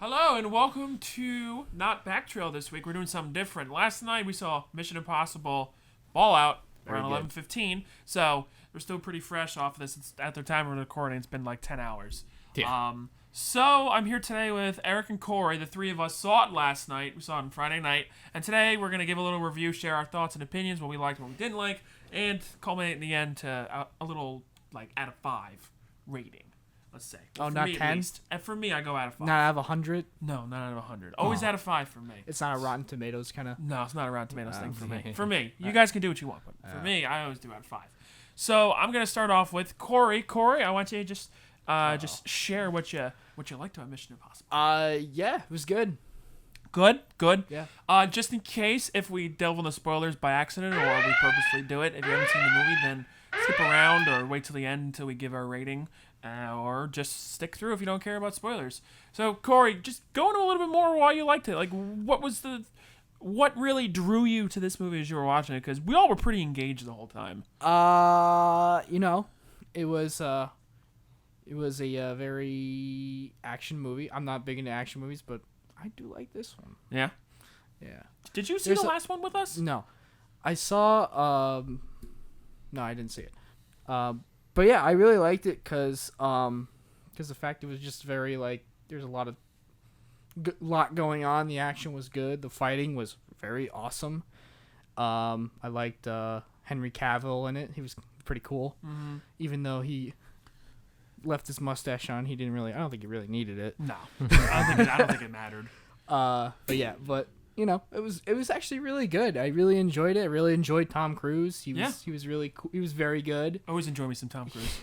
Hello and welcome to Not Backtrail this week. We're doing something different. Last night we saw Mission Impossible Fallout around 11:15, so we're still pretty fresh off of this. It's, at the time of recording, it's been like 10 hours. Yeah. So I'm here today with Eric and Corey. The three of us saw it last night. We saw it on Friday night. And today we're going to give a little review, share our thoughts and opinions, what we liked, what we didn't like, and culminate in the end to a little, like, out of 5 rating. Let's say. Oh, for not me, 10? And for me, I go out of 5. Not out of 100? No, not out of 100. Always out of 5 for me. It's not a Rotten Tomatoes kind of. No, it's not a Rotten Tomatoes thing for me. For me, you guys can do what you want, but for me, I always do out of 5. So I'm gonna start off with Corey. Corey, I want you to just share what you liked about Mission Impossible. Yeah, it was good. Good. Yeah. Just in case if we delve into spoilers by accident or we purposely do it, if you haven't seen the movie, then skip around or wait till the end until we give our rating. Or just stick through if you don't care about spoilers. So, Corey, just go into a little bit more why you liked it. Like, what really drew you to this movie as you were watching it? Because we all were pretty engaged the whole time. It was a very action movie. I'm not big into action movies, but I do like this one. Yeah? Yeah. Did you see the last one with us? No. I saw, no, I didn't see it. But yeah, I really liked it because the fact it was just very, like, there's a lot going on. The action was good. The fighting was very awesome. I liked Henry Cavill in it. He was pretty cool. Mm-hmm. Even though he left his mustache on, I don't think he really needed it. No. I don't think it mattered. But you know, it was actually really good. I really enjoyed it. I really enjoyed Tom Cruise. He was really cool. He was very good. Always enjoy me some Tom Cruise.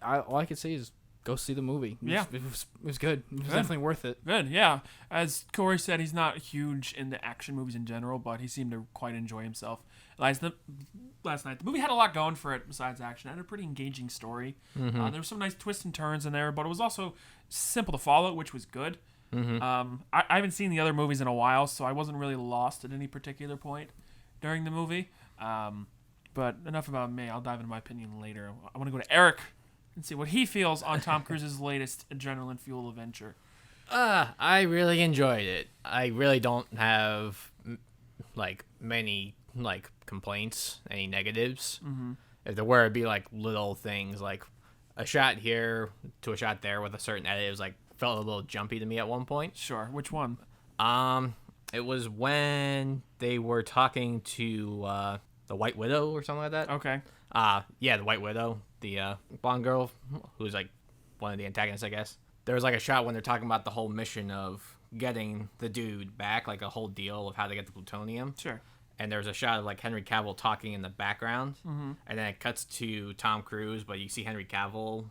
All I can say is go see the movie. It was good. It was definitely worth it. Good, yeah. As Corey said, he's not huge into action movies in general, but he seemed to quite enjoy himself. Last night, the movie had a lot going for it besides action. It had a pretty engaging story. Mm-hmm. There were some nice twists and turns in there, but it was also simple to follow, which was good. Mm-hmm. I haven't seen the other movies in a while, so I wasn't really lost at any particular point during the movie. But enough about me. I'll dive into my opinion later. I want to go to Eric and see what he feels on Tom Cruise's latest adrenaline-fueled adventure. I really enjoyed it. I really don't have many complaints, any negatives. Mm-hmm. If there were, it'd be like little things like a shot here to a shot there with a certain edit. It was felt a little jumpy to me at one point. Sure. Which one? It was when they were talking to the White Widow or something like that. Okay. Yeah, the White Widow, the blonde girl who's one of the antagonists, I guess. There was a shot when they're talking about the whole mission of getting the dude back, a whole deal of how to get the plutonium. Sure. And there's a shot of Henry Cavill talking in the background, mm-hmm. and then it cuts to Tom Cruise, but you see Henry Cavill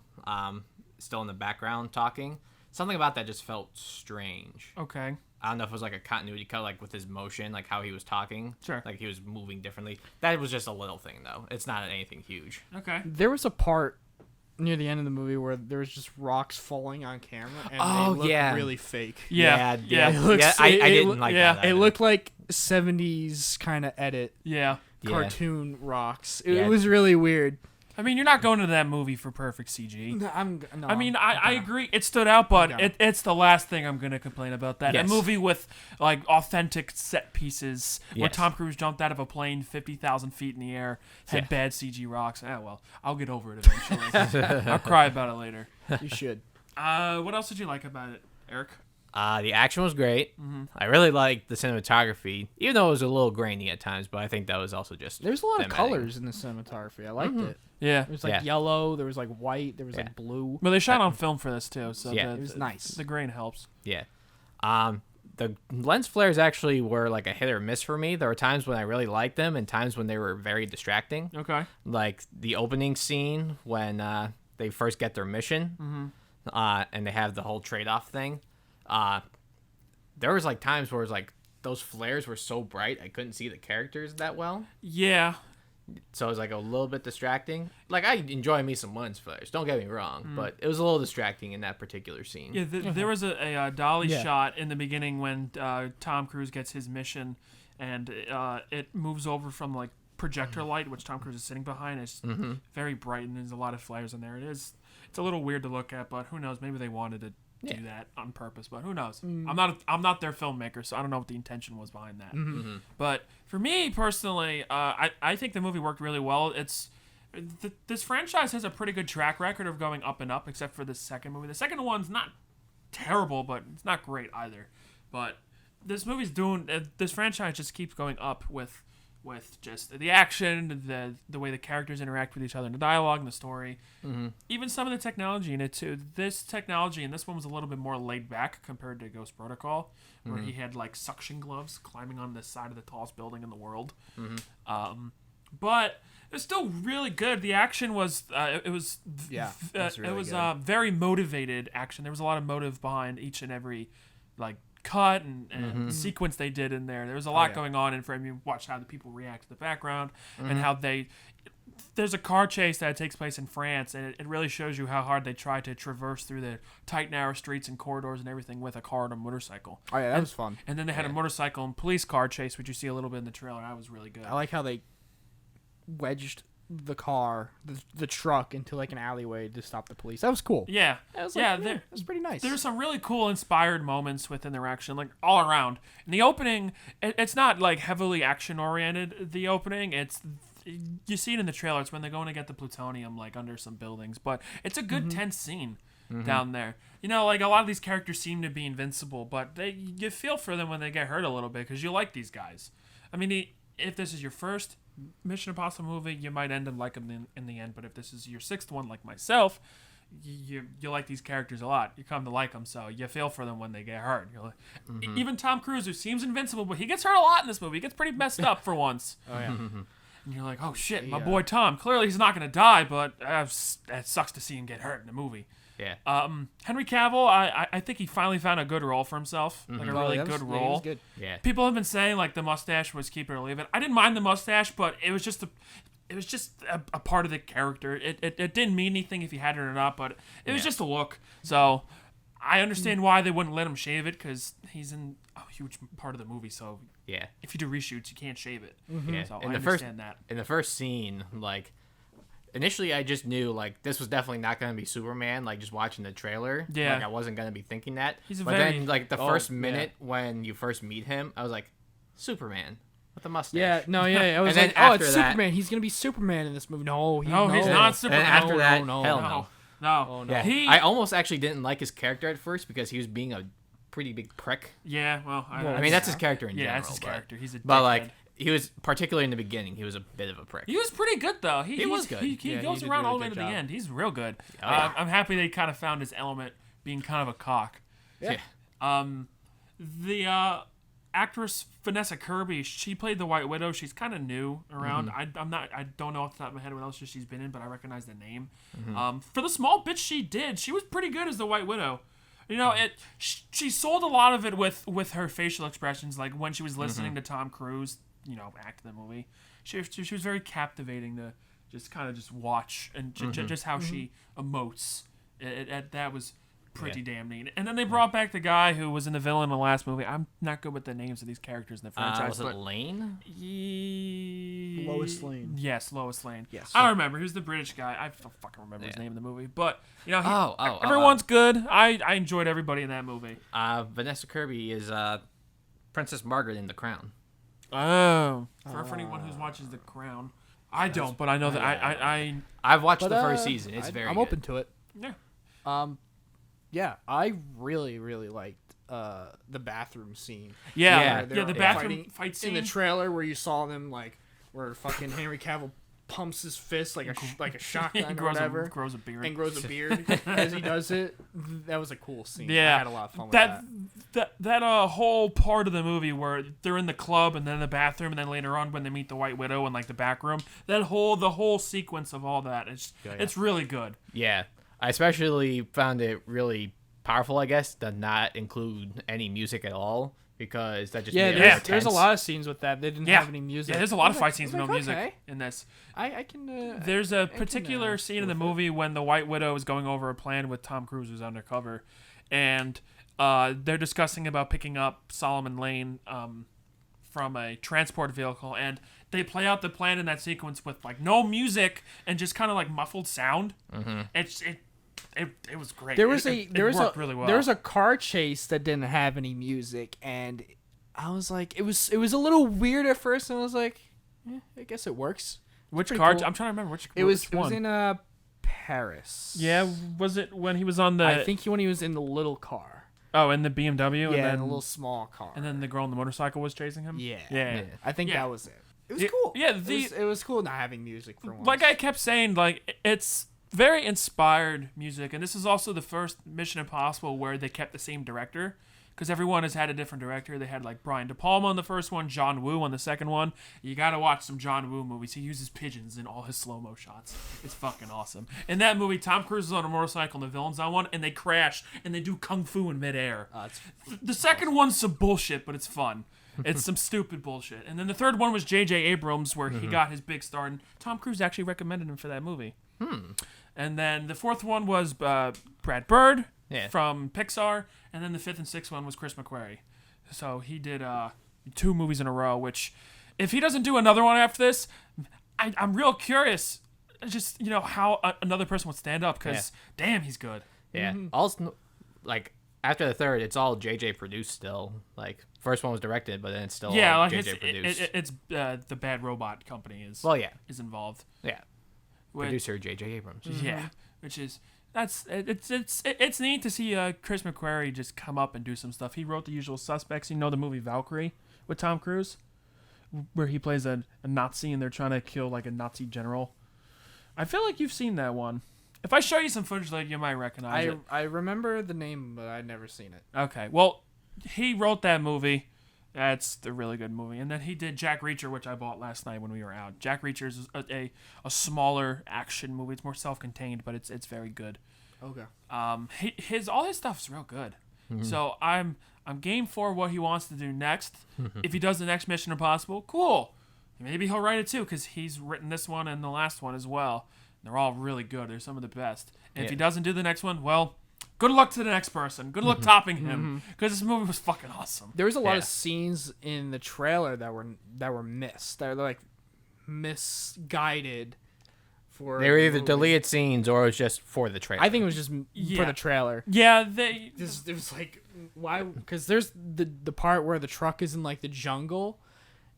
still in the background talking. Something about that just felt strange. Okay. I don't know if it was a continuity cut, with his motion, how he was talking. Sure. He was moving differently. That was just a little thing, though. It's not anything huge. Okay. There was a part near the end of the movie where there was just rocks falling on camera, and they looked really fake. Yeah. I didn't like that. Either. It looked like 70s kind of edit. Yeah. Cartoon rocks. It was really weird. I mean, you're not going to that movie for perfect CG. I agree. It stood out, but it's the last thing I'm going to complain about that. Yes. A movie with, authentic set pieces where Tom Cruise jumped out of a plane 50,000 feet in the air, had bad CG rocks. Well, I'll get over it eventually. I'll cry about it later. You should. What else did you like about it, Eric? The action was great. Mm-hmm. I really liked the cinematography, even though it was a little grainy at times, but I think that was also just There's a lot of colors in the cinematography. I liked it. Yeah. There was yellow, there was white, there was blue. Well, they shot on film for this too, so it was nice. The grain helps. Yeah. The lens flares actually were a hit or miss for me. There were times when I really liked them and times when they were very distracting. Okay. The opening scene when they first get their mission, mm-hmm. And they have the whole trade-off thing. There was times where it was those flares were so bright I couldn't see the characters that well. Yeah. So it was a little bit distracting. I enjoy me some lens flares, don't get me wrong, but it was a little distracting in that particular scene. Yeah, there was a dolly shot in the beginning when Tom Cruise gets his mission, and it moves over from projector light, which Tom Cruise is sitting behind. It's very bright and there's a lot of flares in there. It's a little weird to look at, but who knows? Maybe they wanted to do that on purpose, but who knows? I'm not their filmmaker, so I don't know what the intention was behind that. But for me personally, I think the movie worked really well. This franchise has a pretty good track record of going up and up, except for the second movie. The second one's not terrible, but it's not great either. But this franchise just keeps going up with just the action, the way the characters interact with each other, and the dialogue and the story, even some of the technology in it too. This technology in this one was a little bit more laid back compared to Ghost Protocol, where he had like suction gloves climbing on the side of the tallest building in the world. But it was still really good. The action was very motivated action. There was a lot of motive behind each and every like cut and sequence they did in there. There was a lot going on, and for you watch how the people react to the background and how there's a car chase that takes place in France, and it really shows you how hard they try to traverse through the tight, narrow streets and corridors and everything with a car and a motorcycle. Oh yeah, that was fun. And then they had a motorcycle and police car chase, which you see a little bit in the trailer. That was really good. I like how they wedged the car, the truck, into like an alleyway to stop the police. That was cool. Yeah, that was pretty nice. There's some really cool, inspired moments within their action, like all around. In the opening, it's not like heavily action oriented. The opening, you see it in the trailer. It's when they're going to get the plutonium, like under some buildings. But it's a good tense scene down there. You know, like a lot of these characters seem to be invincible, but you feel for them when they get hurt a little bit because you like these guys. I mean, if this is your first Mission Impossible movie, you might end up liking them in the end. But if this is your sixth one, like myself, you like these characters a lot. You come to like them, so you feel for them when they get hurt. You're like, even Tom Cruise, who seems invincible, but he gets hurt a lot in this movie. He gets pretty messed up for once. Oh yeah. And you're like, oh shit, my boy Tom. Clearly he's not gonna die, but that sucks to see him get hurt in the movie. Yeah. Henry Cavill, I think he finally found a good role for himself, like a really good role. Yeah, he was good. Yeah. People have been saying like the mustache was keep it or leave it. I didn't mind the mustache, but it was just a part of the character. It didn't mean anything if he had it or not, but it was just a look. So I understand why they wouldn't let him shave it, because he's in a huge part of the movie. So yeah, if you do reshoots, you can't shave it. Yeah. So I understand that. In the first scene, like, initially I just knew like this was definitely not going to be Superman. Like just watching the trailer, like I wasn't going to be thinking that. Then like the first minute when you first meet him, I was like, Superman with the mustache. Yeah, no, yeah. I was And like, then oh, it's after that- Superman. He's gonna be Superman in this movie. No, he's not Superman. And after that, no, hell no. no. No. Oh, no. Yeah, I almost actually didn't like his character at first because he was being a pretty big prick. Yeah, well, I mean that's his character in general. that's his character. He's a But dickhead. like he was particularly in the beginning, he was a bit of a prick. He was pretty good though. He was good. He Yeah, goes he did around really all the way good to the job. end. He's real good. Oh, yeah. I'm happy they kind of found his element being kind of a cock. Yeah. The actress Vanessa Kirby, she played the White Widow. She's kind of new around. I don't know off the top of my head what else she's been in, but I recognize the name. For the small bit she did, she was pretty good as the White Widow. You know, she sold a lot of it with her facial expressions, like when she was listening to Tom Cruise, you know, act in the movie. She was very captivating to just watch, and just how she emotes. That was pretty damn neat. And then they brought back the guy who was in the villain in the last movie. I'm not good with the names of these characters in the franchise. Was it Lane? Lois Lane. Yes, Lois Lane. Yes. I don't remember. He was the British guy. I don't fucking remember his name in the movie. But, you know, Oh, everyone's good. I enjoyed everybody in that movie. Vanessa Kirby is Princess Margaret in The Crown. Oh. For anyone who watches The Crown. I don't, but I know that I've watched the first season. It's very I'm good. open to it. Yeah. Yeah, I really, really liked the bathroom scene. Yeah, Where the they're bathroom fighting fight scene. in the trailer where you saw them like where fucking Henry Cavill pumps his fist like a shotgun or whatever, grows a beard. and grows a beard as he does it. That was a cool scene. Yeah, I had a lot of fun with that. That whole part of the movie where they're in the club and then the bathroom and then later on when they meet the White Widow in like the back room, the whole sequence of all that it's really good. Yeah. I especially found it really powerful, I guess, to not include any music at all, because that just made it more there's tense. a lot of scenes with that. They didn't have any music. Yeah, there's a lot of I was fight like- scenes I with was no like, music okay. in this. I can. There's a can, particular scene in the go with it. movie when the White Widow is going over a plan with Tom Cruise, who's undercover, and they're discussing about picking up Solomon Lane from a transport vehicle, and they play out the plan in that sequence with like no music and just kind of like muffled sound. it was great. There was it there was worked a really well. there was a car chase that didn't have any music, and I was like, it was a little weird at first, and I was like, I guess it works. Which pretty car? cool. I'm trying to remember which. It was which one. in Paris. Yeah, was it when he was on the? I think when he was in the little car. Oh, in the BMW. Yeah, and then, in a little small car. And then the girl on the motorcycle was chasing him. Yeah. I think Yeah. that was it. It was cool. Yeah, it was cool not having music for once. like I kept saying, like it's very inspired music, and this is also the first Mission Impossible where they kept the same director, because everyone has had a different director. They had like Brian De Palma on the first one, John Woo on the second one. You gotta watch some John Woo movies. He uses pigeons in all his slow-mo shots. It's fucking awesome. In that movie, Tom Cruise is on a motorcycle and the villain's on one, and they crash and they do kung fu in midair. The second one's some bullshit, but it's fun. It's some stupid bullshit. And then the third one was J.J. Abrams, where he got his big start, and Tom Cruise actually recommended him for that movie. And then the fourth one was Brad Bird from Pixar, and then the fifth and sixth one was Chris McQuarrie. So he did 2 movies in a row, which if he doesn't do another one after this, I'm real curious just, how another person would stand up, because damn, he's good. Yeah. Also, like, after the third, it's all JJ produced still. Like, first one was directed, but then it's still all JJ produced. It's the Bad Robot Company is involved. Yeah. Producer JJ Abrams. Yeah, which is it's neat to see Chris McQuarrie just come up and do some stuff. He wrote The Usual Suspects. You know the movie Valkyrie with Tom Cruise, where he plays a Nazi and they're trying to kill like a Nazi general. I feel like you've seen that one. If I show you some footage later, you might recognize it. I remember the name, but I'd never seen it. Okay, well, he wrote that movie. That's a really good movie. And then he did Jack Reacher, which I bought last night when we were out. Jack Reacher is a smaller action movie. It's more self-contained, but it's very good. Okay. All his stuff's real good. So I'm game for what he wants to do next. If he does the next Mission Impossible, cool. Maybe he'll write it too, because he's written this one and the last one as well. They're all really good. They're some of the best. And if he doesn't do the next one, well, good luck to the next person. Good luck topping him, because this movie was fucking awesome. There was a lot of scenes in the trailer that were missed. They're like misguided. They were either deleted scenes or it was just for the trailer. I think it was just for the trailer. Yeah, it was like, why? Because there's the part where the truck is in like the jungle,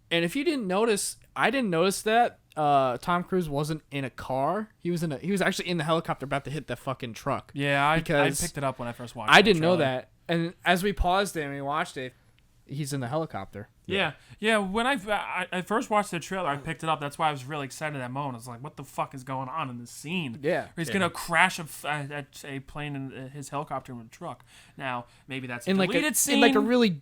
and if you didn't notice, I didn't notice that Tom Cruise wasn't in a car. He was actually in the helicopter about to hit the fucking truck. Yeah, I picked it up when I first watched it. I didn't know that, and as we paused it and we watched it, he's in the helicopter. Yeah. When I first watched the trailer, I picked it up. That's why I was really excited at that moment. I was like, "What the fuck is going on in this scene?" Yeah, he's gonna crash a plane in his helicopter in a truck. Now maybe that's a deleted scene in like a really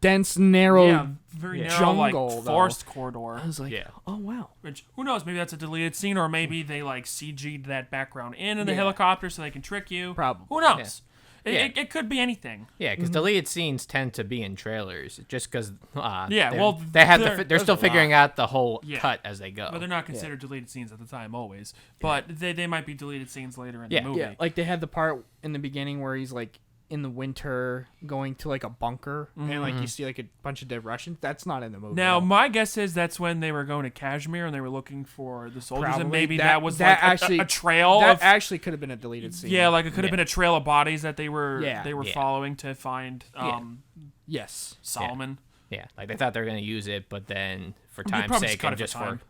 dense, narrow, very jungle, narrow, like forest corridor. I was like, oh wow. Which who knows? Maybe that's a deleted scene, or maybe they like CG'd that background in the helicopter so they can trick you. Probably. Who knows? It could be anything. Yeah, because deleted scenes tend to be in trailers, just because. They're still figuring out the whole cut as they go. But they're not considered deleted scenes at the time always. But they might be deleted scenes later in the movie. Yeah, like they had the part in the beginning where he's like in the winter going to like a bunker and like you see like a bunch of dead Russians. That's not in the movie. Now my guess is that's when they were going to Kashmir and they were looking for the soldiers. Probably. And maybe that was like actually a trail. That actually could have been a deleted scene. Yeah, like it could have been a trail of bodies that they were following to find yes, Solomon. Yeah, like they thought they were going to use it, but then for time's sake and just time.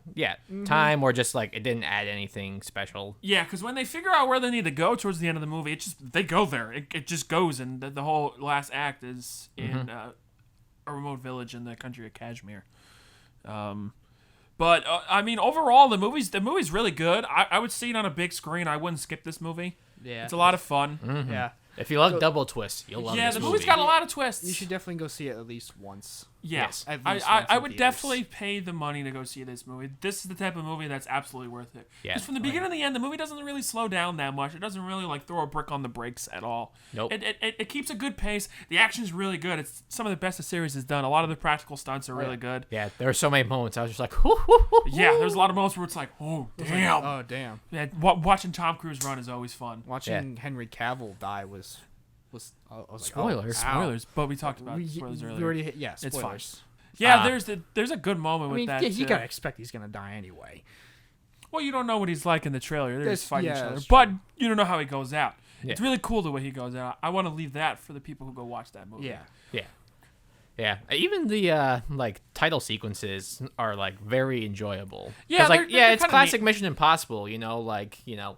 Time, or just like it didn't add anything special. Yeah, because when they figure out where they need to go towards the end of the movie, they go there. It just goes, and the whole last act is in a remote village in the country of Kashmir. But I mean, overall, the movie's really good. I would see it on a big screen. I wouldn't skip this movie. Yeah, it's a lot of fun. Yeah. If you love double twists, you'll love this movie. Yeah, the movie's got a lot of twists. You should definitely go see it at least once. Yes, at least I would definitely pay the money to go see this movie. This is the type of movie that's absolutely worth it. Yeah. Because from the beginning to the end, the movie doesn't really slow down that much. It doesn't really like throw a brick on the brakes at all. Nope. It keeps a good pace. The action's really good. It's some of the best the series has done. A lot of the practical stunts are really good. Yeah, there were so many moments I was just like, yeah, there's a lot of moments where it's like, oh damn, oh damn. Yeah, watching Tom Cruise run is always fun. Watching Henry Cavill die was I was spoilers. Like, spoilers, but we talked about spoilers earlier. We already hit, spoilers. It's fine. Yeah, there's a good moment with that. Yeah, you gotta expect he's gonna die anyway. Well, you don't know what he's like in the trailer. They're just fighting each other, that's but you don't know how he goes out. It's really cool the way he goes out. I want to leave that for the people who go watch that movie. Yeah. Even the like title sequences are like very enjoyable. Yeah, 'Cause, like they're it's kinda classic neat. Mission Impossible. You know, like Yeah,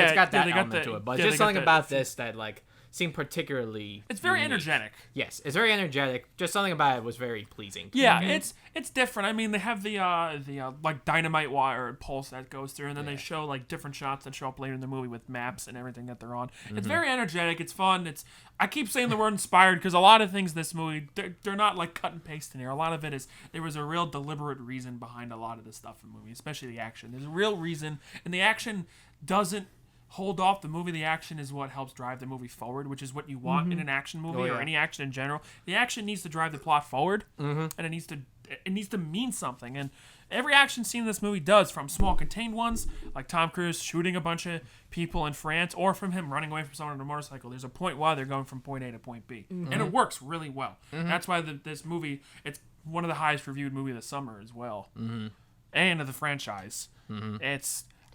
it's got that they got element the- to it, but yeah, just they got something the- about this that like seemed particularly. It's very unique. energetic. Yes, it's very energetic. Just something about it was very pleasing. Yeah, it's different. I mean, they have the like dynamite wire pulse that goes through, and then they show like different shots that show up later in the movie with maps and everything that they're on. It's very energetic. It's fun. I keep saying the word inspired because a lot of things in this movie they're not like cut and paste in here. A lot of it is there was a real deliberate reason behind a lot of this stuff in the movie, especially the action. There's a real reason, and the action doesn't hold off the movie. The action is what helps drive the movie forward, which is what you want in an action movie or any action in general. The action needs to drive the plot forward, and it needs to mean something. And every action scene in this movie does, from small contained ones like Tom Cruise shooting a bunch of people in France, or from him running away from someone on a motorcycle. There's a point why they're going from point A to point B, and it works really well. That's why this movie, it's one of the highest reviewed movie of the summer as well, and of the franchise.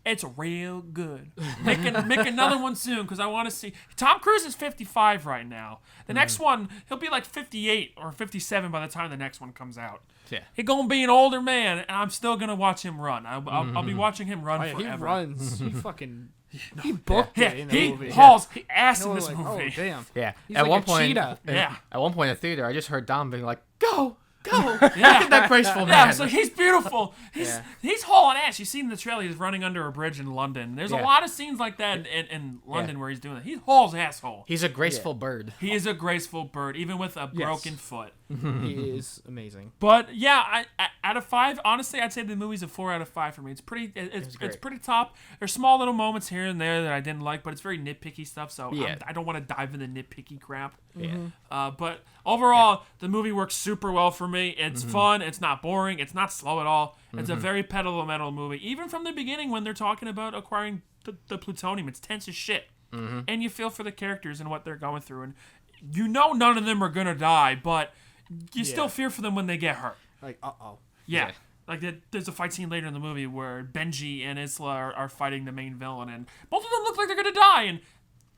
It's real good. Make another one soon because I want to see. Tom Cruise is 55 right now. The next one, he'll be like 58 or 57 by the time the next one comes out. Yeah. He's gonna be an older man, and I'm still gonna watch him run. I'll be watching him run He forever. runs. He fucking. He booked it in the He movie. hauls ass No in one's this like, movie. oh damn. Yeah. He's at like one a point, cheetah. Yeah. At one point in the theater, I just heard Dom being like, "Go, go!" Yeah. that graceful Yeah, man. so he's beautiful. He's hauling ass. You see in the trailer, he's running under a bridge in London. There's a lot of scenes like that in London where he's doing that. He hauls asshole. He's a graceful bird. He is a graceful bird, even with a broken foot. He is amazing. But yeah, I out of 5, honestly, I'd say the movie's a 4 out of 5 for me. It's pretty, it's pretty top. There's small little moments here and there that I didn't like, but it's very nitpicky stuff. So I don't want to dive into nitpicky crap. Yeah. But overall, the movie works super well for me. It's fun. It's not boring. It's not slow at all. It's a very pedal to the metal movie. Even from the beginning, when they're talking about acquiring the plutonium, it's tense as shit. And you feel for the characters and what they're going through, and you know none of them are gonna die, but you still fear for them when they get hurt. Like, Yeah. Like, there's a fight scene later in the movie where Benji and Isla are fighting the main villain, and both of them look like they're going to die, and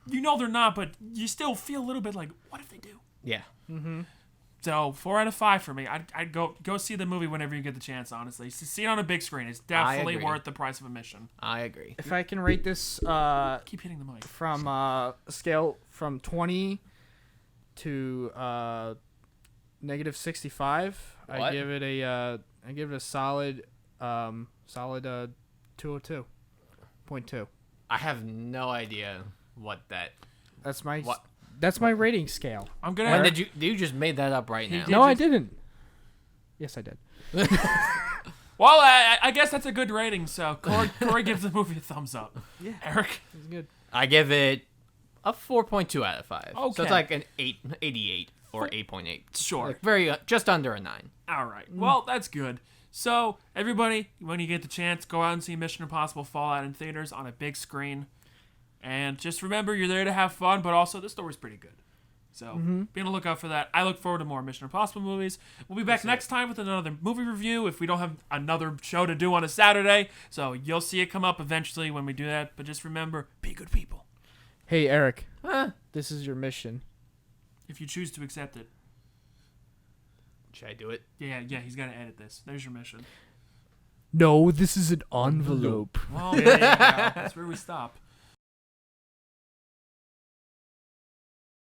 you know they're not, but you still feel a little bit like, what if they do? Yeah. So, 4 out of 5 for me. I'd go see the movie whenever you get the chance, honestly. See it on a big screen. It's definitely agree. worth the price of admission. I agree. if I can rate this Keep hitting the mic. from a scale from 20 to negative 65, I What? give it a solid 202.2. I have no idea what that. That's my What? that's my rating scale. I'm going When to... did you just made that up right now? did. No, I didn't. Yes, I did. Well, I guess that's a good rating, so Corey gives the movie a thumbs up. Yeah. Eric? It's good. I give it a 4.2 out of 5. So Okay. it's like an 88 or 8.8. Sure. Like very just under a 9. All right. Well, that's good. So, everybody, when you get the chance, go out and see Mission Impossible Fallout in theaters on a big screen. And just remember, you're there to have fun, but also the story's pretty good. So, be on the lookout for that. I look forward to more Mission Impossible movies. We'll be back next time with another movie review if we don't have another show to do on a Saturday. So, you'll see it come up eventually when we do that. But just remember, be good people. Hey, Eric. Huh? This is your mission. If you choose to accept it. Should I do it? Yeah, he's got to edit this. There's your mission. No, this is an envelope. Well, there you go. That's where we stop.